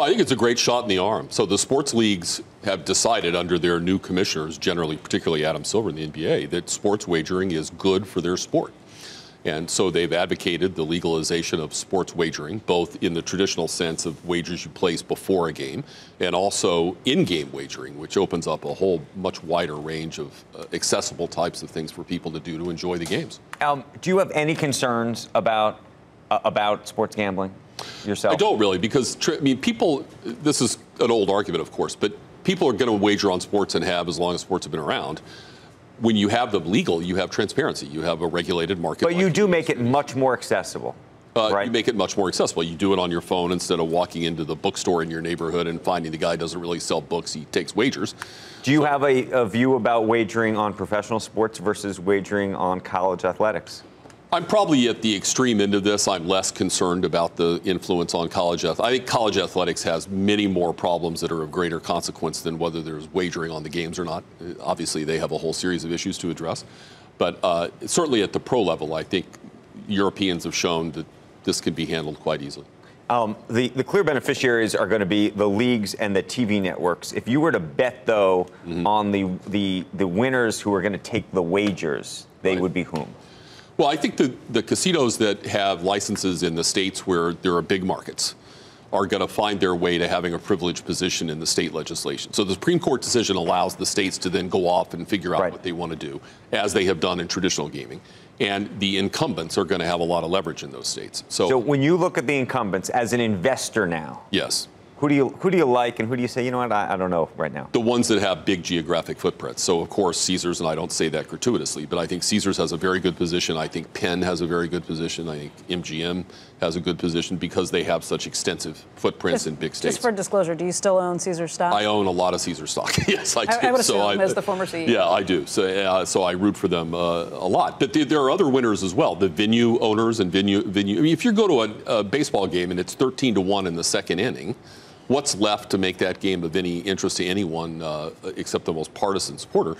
Well, I think it's a great shot in the arm. So the sports leagues have decided under their new commissioners, generally, particularly Adam Silver in the NBA, that sports wagering is good for their sport. And so they've advocated the legalization of sports wagering, both in the traditional sense of wagers you place before a game and also in-game wagering, which opens up a whole much wider range of accessible types of things for people to do to enjoy the games. Do you have any concerns about sports gambling yourself? I don't really, because people, this is an old argument, of course, but people are going to wager on sports and have as long as sports have been around. When you have them legal, you have transparency. You have a regulated market. But you do make it much more accessible, right? You make it much more accessible. You do it on your phone instead of walking into the bookstore in your neighborhood and finding the guy doesn't really sell books. He takes wagers. Do you have a view about wagering on professional sports versus wagering on college athletics? I'm probably at the extreme end of this. I'm less concerned about the influence on college athletics. I think college athletics has many more problems that are of greater consequence than whether there's wagering on the games or not. Obviously, they have a whole series of issues to address. But certainly at the pro level, I think Europeans have shown that this can be handled quite easily. The clear beneficiaries are going to be the leagues and the TV networks. If you were to bet, though, on the winners who are going to take the wagers, they would be whom? Well, I think the casinos that have licenses in the states where there are big markets are going to find their way to having a privileged position in the state legislation. So the Supreme Court decision allows the states to then go off and figure out what they want to do, as they have done in traditional gaming. And the incumbents are going to have a lot of leverage in those states. So when you look at the incumbents as an investor now, yes. Who do you like, and who do you say, you know what, I don't know right now? The ones that have big geographic footprints. So, of course, Caesars, and I don't say that gratuitously, but I think Caesars has a very good position. I think Penn has a very good position. I think MGM has a good position because they have such extensive footprints in big states. Just for disclosure, do you still own Caesars stock? I own a lot of Caesars stock. Yes, I do. I would assume, as the former CEO. Yeah, I do. So I root for them a lot. But there are other winners as well. The venue owners and venue. I mean, if you go to a baseball game and it's 13-1 in the second inning, what's left to make that game of any interest to anyone except the most partisan supporter?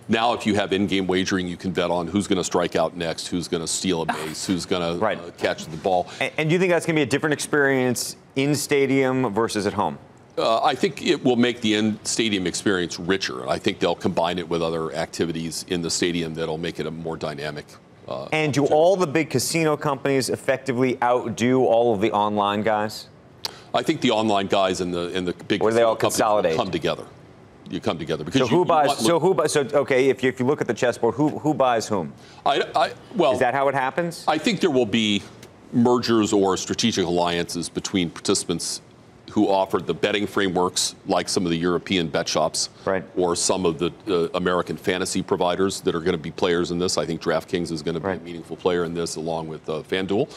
Now, if you have in-game wagering, you can bet on who's going to strike out next, who's going to steal a base, who's going to catch the ball. And do you think that's going to be a different experience in stadium versus at home? I think it will make the in-stadium experience richer. I think they'll combine it with other activities in the stadium that'll make it a more dynamic. And do all the big casino companies effectively outdo all of the online guys? I think the online guys and the big or they all consolidate, come together. You come together because so who buys? So okay, if you look at the chessboard, who buys whom? Well, is that how it happens? I think there will be mergers or strategic alliances between participants who offer the betting frameworks, like some of the European bet shops, or some of the American fantasy providers that are going to be players in this. I think DraftKings is going to be a meaningful player in this, along with FanDuel.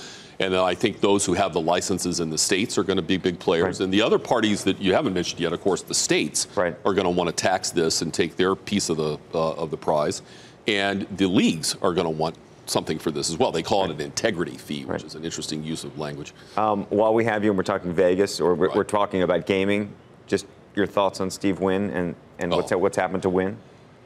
And I think those who have the licenses in the states are going to be big players. And the other parties that you haven't mentioned yet, of course, the states are going to want to tax this and take their piece of the prize. And the leagues are going to want something for this as well. They call it an integrity fee, which is an interesting use of language. While we have you and we're talking Vegas, or we're talking about gaming, just your thoughts on Steve Wynn and what's happened to Wynn?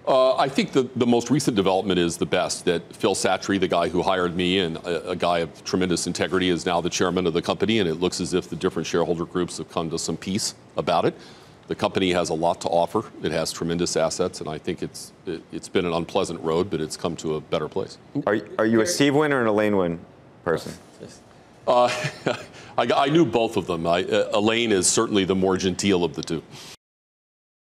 I think the most recent development is the best, that Phil Satry, the guy who hired me and a guy of tremendous integrity, is now the chairman of the company, and it looks as if the different shareholder groups have come to some peace about it. The company has a lot to offer. It has tremendous assets, and I think it's been an unpleasant road, but it's come to a better place. Are you a Steve Wynn or an Elaine Wynn person? I knew both of them. Elaine is certainly the more genteel of the two.